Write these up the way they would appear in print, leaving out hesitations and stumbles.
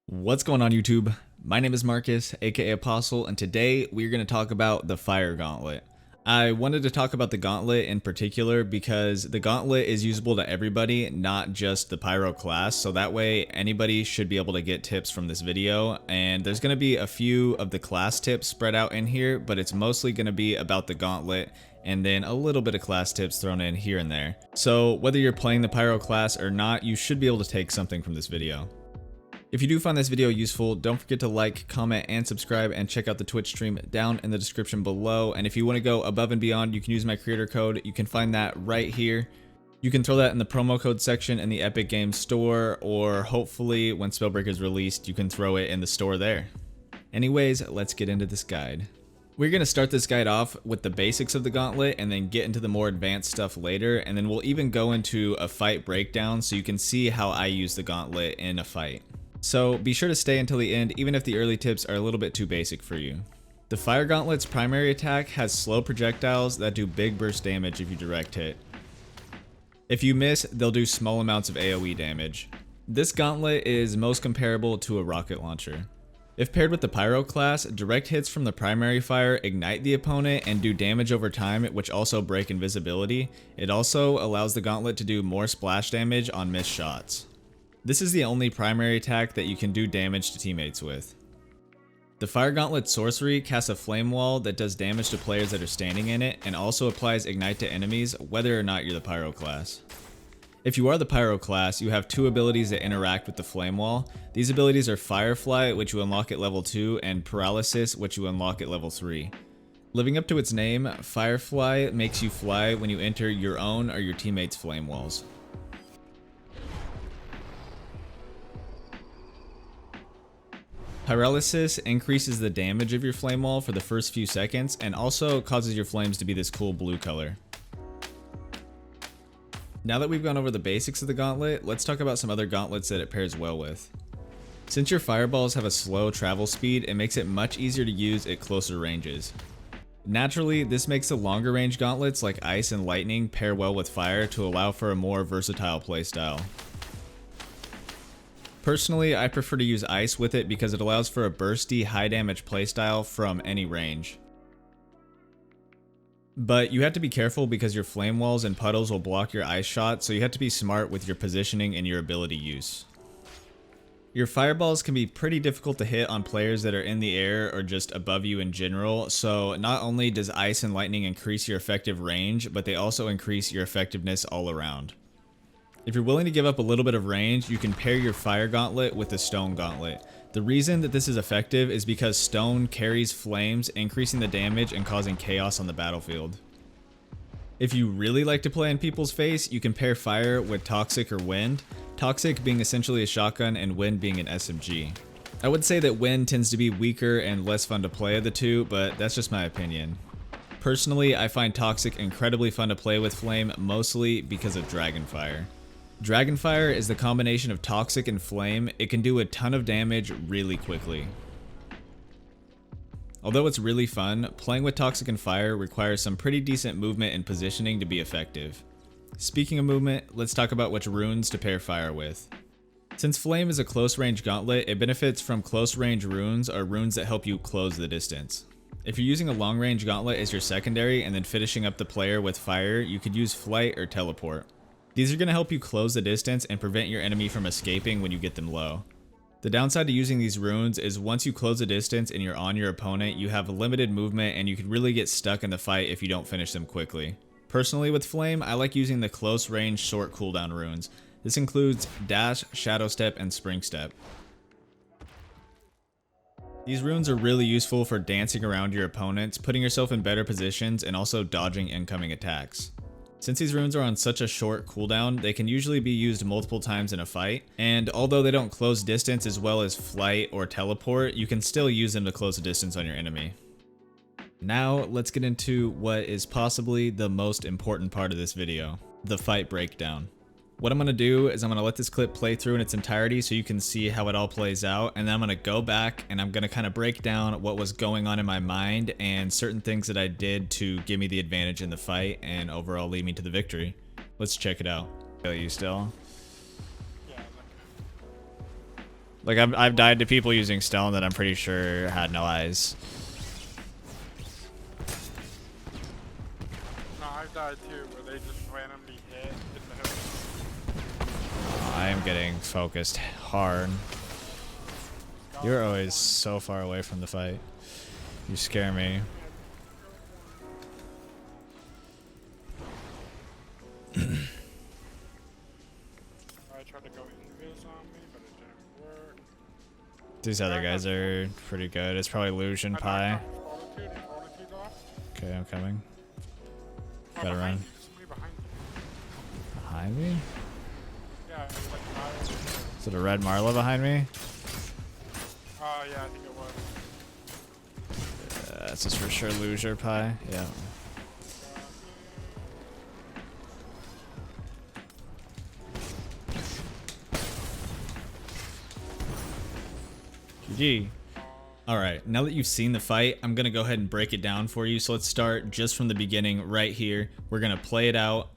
What's going on YouTube? My name is Marcus, aka Apostle, and today we're going to talk about the Fire Gauntlet. I wanted to talk about the Gauntlet in particular because the Gauntlet is usable to everybody, not just the Pyro class, so that way anybody should be able to get tips from this video. And there's going to be a few of the class tips spread out in here, but it's mostly going to be about the Gauntlet and then a little bit of class tips thrown in here and there. So whether you're playing the Pyro class or not, you should be able to take something from this video. If you do find this video useful, don't forget to like, comment, and subscribe, and check out the Twitch stream down in the description below. And if you want to go above and beyond, you can use my creator code. You can find that right here. You can throw that in the promo code section in the Epic Games store, or hopefully when Spellbreak is released, you can throw it in the store there. Anyways, let's get into this guide. We're going to start this guide off with the basics of the Gauntlet and then get into the more advanced stuff later, and then we'll even go into a fight breakdown so you can see how I use the Gauntlet in a fight. So be sure to stay until the end, even if the early tips are a little bit too basic for you. The Fire Gauntlet's primary attack has slow projectiles that do big burst damage if you direct hit. If you miss, they'll do small amounts of AoE damage. This Gauntlet is most comparable to a rocket launcher. If paired with the Pyro class, direct hits from the primary fire ignite the opponent and do damage over time, which also break invisibility. It also allows the Gauntlet to do more splash damage on missed shots. This is the only primary attack that you can do damage to teammates with. The Fire Gauntlet sorcery casts a flame wall that does damage to players that are standing in it and also applies ignite to enemies whether or not you're the Pyro class. If you are the Pyro class, you have two abilities that interact with the flame wall. These abilities are Firefly, which you unlock at level 2, and Paralysis, which you unlock at level 3. Living up to its name, Firefly makes you fly when you enter your own or your teammates' flame walls. Paralysis increases the damage of your flame wall for the first few seconds and also causes your flames to be this cool blue color. Now that we've gone over the basics of the Gauntlet, let's talk about some other gauntlets that it pairs well with. Since your fireballs have a slow travel speed, it makes it much easier to use at closer ranges. Naturally, this makes the longer range gauntlets like Ice and Lightning pair well with Fire to allow for a more versatile playstyle. Personally, I prefer to use Ice with it because it allows for a bursty, high damage playstyle from any range. But you have to be careful because your flame walls and puddles will block your ice shot, so you have to be smart with your positioning and your ability use. Your fireballs can be pretty difficult to hit on players that are in the air or just above you in general, so not only does Ice and Lightning increase your effective range, but they also increase your effectiveness all around. If you're willing to give up a little bit of range, you can pair your Fire Gauntlet with the Stone Gauntlet. The reason that this is effective is because Stone carries flames, increasing the damage and causing chaos on the battlefield. If you really like to play in people's face, you can pair Fire with Toxic or Wind, Toxic being essentially a shotgun and Wind being an SMG. I would say that Wind tends to be weaker and less fun to play of the two, but that's just my opinion. Personally, I find Toxic incredibly fun to play with Flame, mostly because of Dragonfire. Dragonfire is the combination of Toxic and Flame. It can do a ton of damage really quickly. Although it's really fun, playing with Toxic and Fire requires some pretty decent movement and positioning to be effective. Speaking of movement, let's talk about which runes to pair Fire with. Since Flame is a close range gauntlet, it benefits from close range runes or runes that help you close the distance. If you're using a long range gauntlet as your secondary and then finishing up the player with Fire, you could use Flight or Teleport. These are going to help you close the distance and prevent your enemy from escaping when you get them low. The downside to using these runes is once you close the distance and you're on your opponent, you have limited movement and you could really get stuck in the fight if you don't finish them quickly. Personally with Flame, I like using the close range short cooldown runes. This includes Dash, Shadow Step, and Spring Step. These runes are really useful for dancing around your opponents, putting yourself in better positions, and also dodging incoming attacks. Since these runes are on such a short cooldown, they can usually be used multiple times in a fight, and although they don't close distance as well as Flight or Teleport, you can still use them to close the distance on your enemy. Now, let's get into what is possibly the most important part of this video, the fight breakdown. What I'm going to do is I'm going to let this clip play through in its entirety so you can see how it all plays out, and then I'm going to go back and I'm going to kind of break down what was going on in my mind and certain things that I did to give me the advantage in the fight and overall lead me to the victory. Let's check it out. Are you still? Like, I've died to people using stone that I'm pretty sure had no eyes. No, I've died too, where they just randomly hit in the hook. I am getting focused hard. You're always so far away from the fight. You scare me. I tried to go invis on me, but it didn't work. These other guys are pretty good. It's probably Lucian Pie. Okay, I'm coming. Gotta run. Behind me? Yeah, it was like Is it a red Marla behind me? yeah, I think it was. This is for sure Lucian Pie. Yeah. GG. Alright, now that you've seen the fight, I'm going to go ahead and break it down for you. So let's start just from the beginning right here. We're going to play it out.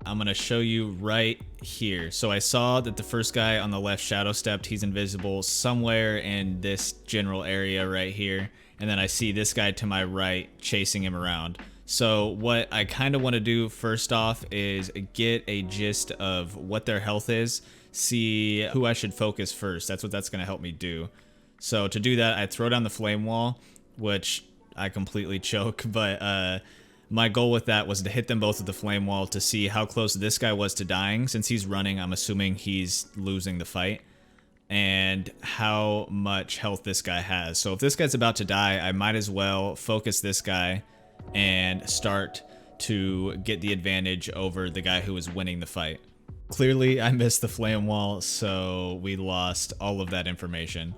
I'm going to show you right here. So I saw that the first guy on the left shadow stepped. He's invisible somewhere in this general area right here. And then I see this guy to my right chasing him around. So what I kind of want to do first off is get a gist of what their health is. See who I should focus first. That's what that's going to help me do. So to do that, I throw down the flame wall, which I completely choke, but my goal with that was to hit them both with the flame wall to see how close this guy was to dying. Since he's running, I'm assuming he's losing the fight, and how much health this guy has. So if this guy's about to die, I might as well focus this guy and start to get the advantage over the guy who was winning the fight. Clearly, I missed the flame wall, so we lost all of that information.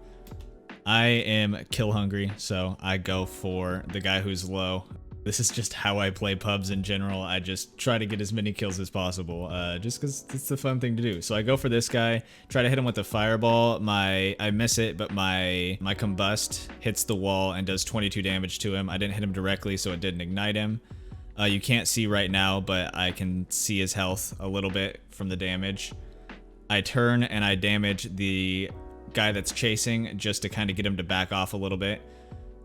I am kill hungry, so I go for the guy who's low. This is just how I play pubs in general. I just try to get as many kills as possible, just because it's the fun thing to do. So I go for this guy, try to hit him with a fireball. I miss it, but my combust hits the wall and does 22 damage to him. I didn't hit him directly, so it didn't ignite him. You can't see right now, but I can see his health a little bit from the damage. I turn and I damage the guy that's chasing just to kind of get him to back off a little bit.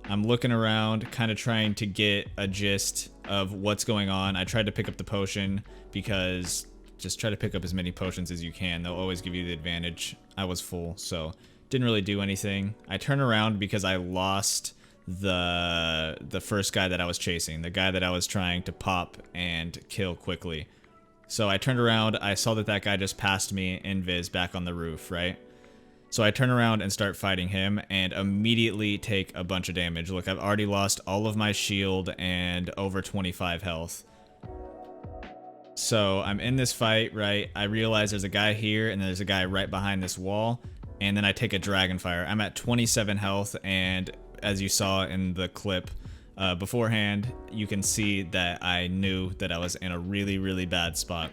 I'm looking around, kind of trying to get a gist of what's going on. I tried to pick up the potion because just try to pick up as many potions as you can. They'll always give you the advantage. I was full, so didn't really do anything. I turn around because I lost the first guy that I was chasing, the guy that I was trying to pop and kill quickly. So I turned around, I saw that guy just passed me invis back on the roof, right? So I turn around and start fighting him and immediately take a bunch of damage. Look, I've already lost all of my shield and over 25 health. So I'm in this fight, right? I realize there's a guy here and there's a guy right behind this wall. And then I take a dragon fire. I'm at 27 health, and as you saw in the clip beforehand, you can see that I knew that I was in a really, really bad spot.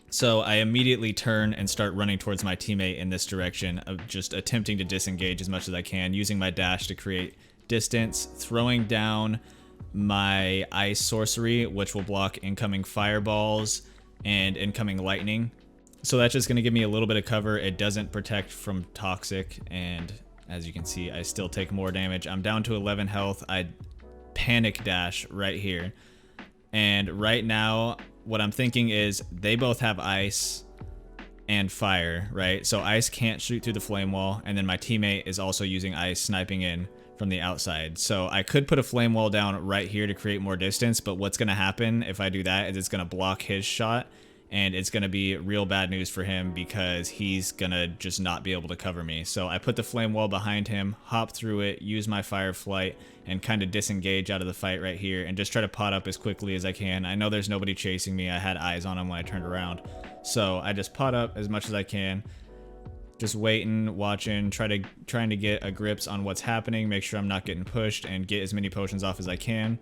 So I immediately turn and start running towards my teammate in this direction, of just attempting to disengage as much as I can, using my dash to create distance, throwing down my ice sorcery, which will block incoming fireballs and incoming lightning. So that's just going to give me a little bit of cover. It doesn't protect from toxic, and as you can see, I still take more damage. I'm down to 11 health. I panic dash right here. And right now, what I'm thinking is they both have ice and fire, right? So ice can't shoot through the flame wall, and then my teammate is also using ice, sniping in from the outside. So I could put a flame wall down right here to create more distance, but what's going to happen if I do that is it's going to block his shot, and it's going to be real bad news for him because he's going to just not be able to cover me. So I put the flame wall behind him, hop through it, use my fire flight, and kind of disengage out of the fight right here and just try to pot up as quickly as I can. I know there's nobody chasing me. I had eyes on him when I turned around. So I just pot up as much as I can. Just waiting, watching, trying to get a grips on what's happening, make sure I'm not getting pushed, and get as many potions off as I can.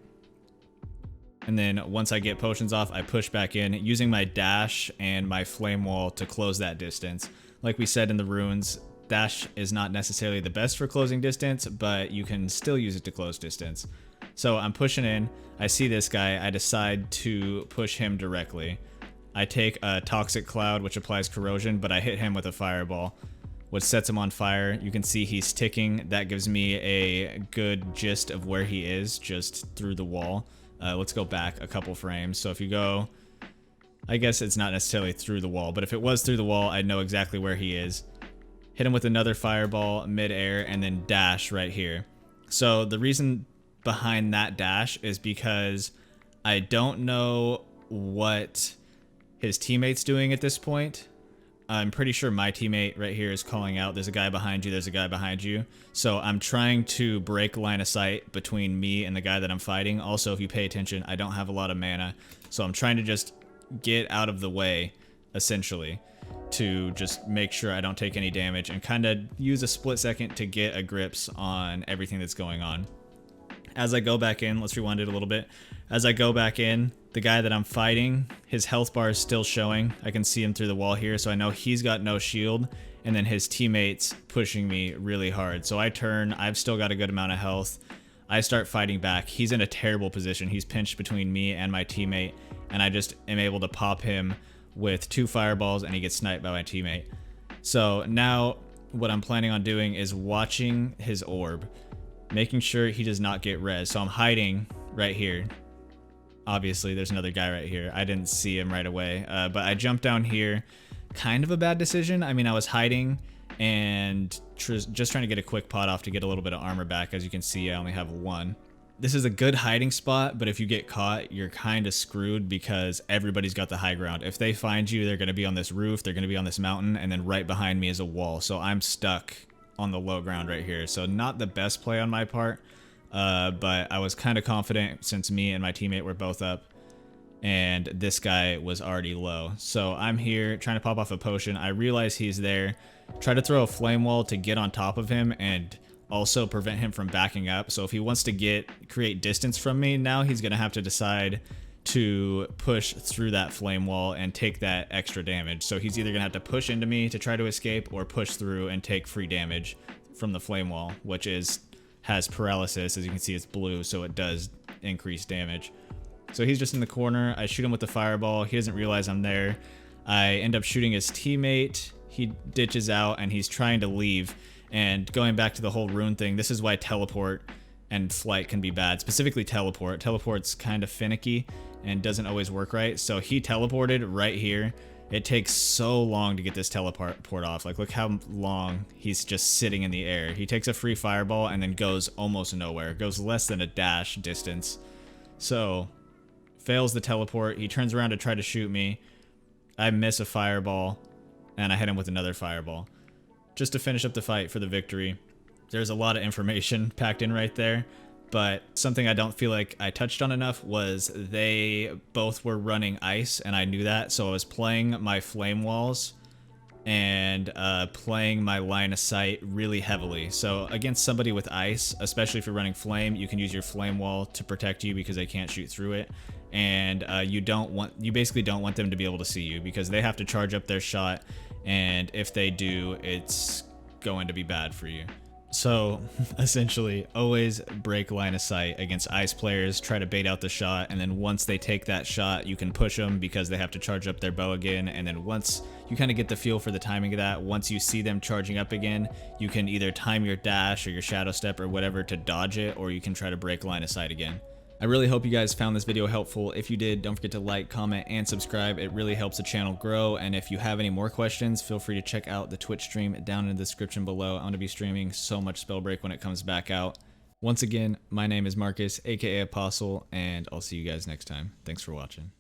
And then once I get potions off, I push back in using my dash and my flame wall to close that distance. Like we said in the runes, dash is not necessarily the best for closing distance, but you can still use it to close distance. So I'm pushing in, I see this guy, I decide to push him directly. I take a toxic cloud, which applies corrosion, but I hit him with a fireball. what sets him on fire. You can see he's ticking. That gives me a good gist of where he is just through the wall. Let's go back a couple frames. So if you go, I guess it's not necessarily through the wall, but if it was through the wall, I'd know exactly where he is. Hit him with another fireball mid-air and then dash right here. So the reason behind that dash is because I don't know what his teammate's doing at this point. I'm pretty sure my teammate right here is calling out, there's a guy behind you, there's a guy behind you. So I'm trying to break line of sight between me and the guy that I'm fighting. Also, if you pay attention, I don't have a lot of mana. So I'm trying to just get out of the way, essentially, to just make sure I don't take any damage and kind of use a split second to get a grips on everything that's going on. As I go back in, let's rewind it a little bit. As I go back in, the guy that I'm fighting, his health bar is still showing. I can see him through the wall here, so I know he's got no shield, and then his teammate's pushing me really hard. So I turn, I've still got a good amount of health. I start fighting back. He's in a terrible position. He's pinched between me and my teammate, and I just am able to pop him with 2 fireballs, and he gets sniped by my teammate. So now what I'm planning on doing is watching his orb, making sure he does not get res. So I'm hiding right here. Obviously, there's another guy right here. I didn't see him right away, but I jumped down here. Kind of a bad decision. I mean, I was hiding and just trying to get a quick pot off to get a little bit of armor back. As you can see, I only have 1. This is a good hiding spot, but if you get caught, you're kind of screwed because everybody's got the high ground. If they find you, they're going to be on this roof, they're going to be on this mountain, and then right behind me is a wall. So I'm stuck on the low ground right here. So not the best play on my part, but I was kind of confident since me and my teammate were both up and this guy was already low. So I'm here trying to pop off a potion. I realize he's there. Try to throw a flame wall to get on top of him and also prevent him from backing up. So if he wants to create distance from me, now he's going to have to decide to push through that flame wall and take that extra damage. So he's either going to have to push into me to try to escape or push through and take free damage from the flame wall, which has paralysis. As you can see, it's blue, so it does increase damage. So he's just in the corner. I shoot him with the fireball. He doesn't realize I'm there. I end up shooting his teammate. He ditches out and he's trying to leave. And going back to the whole rune thing, this is why teleport and flight can be bad. Specifically teleport. Teleport's kind of finicky and doesn't always work right. So he teleported right here. It takes so long to get this teleport off. Like, look how long he's just sitting in the air. He takes a free fireball and then goes almost nowhere. Goes less than a dash distance. So, fails the teleport. He turns around to try to shoot me. I miss a fireball, and I hit him with another fireball. Just to finish up the fight for the victory. There's a lot of information packed in right there, but something I don't feel like I touched on enough was they both were running ice, and I knew that, so I was playing my flame walls and playing my line of sight really heavily. So against somebody with ice, especially if you're running flame, you can use your flame wall to protect you because they can't shoot through it. And you basically don't want them to be able to see you because they have to charge up their shot, and if they do, it's going to be bad for you. So essentially, always break line of sight against ice players, try to bait out the shot, and then once they take that shot, you can push them because they have to charge up their bow again. And then once you kind of get the feel for the timing of that, once you see them charging up again, you can either time your dash or your shadow step or whatever to dodge it, or you can try to break line of sight again. I really hope you guys found this video helpful. If you did, don't forget to like, comment, and subscribe. It really helps the channel grow. And if you have any more questions, feel free to check out the Twitch stream down in the description below. I'm going to be streaming so much Spellbreak when it comes back out. Once again, my name is Marcus, aka Apostle, and I'll see you guys next time. Thanks for watching.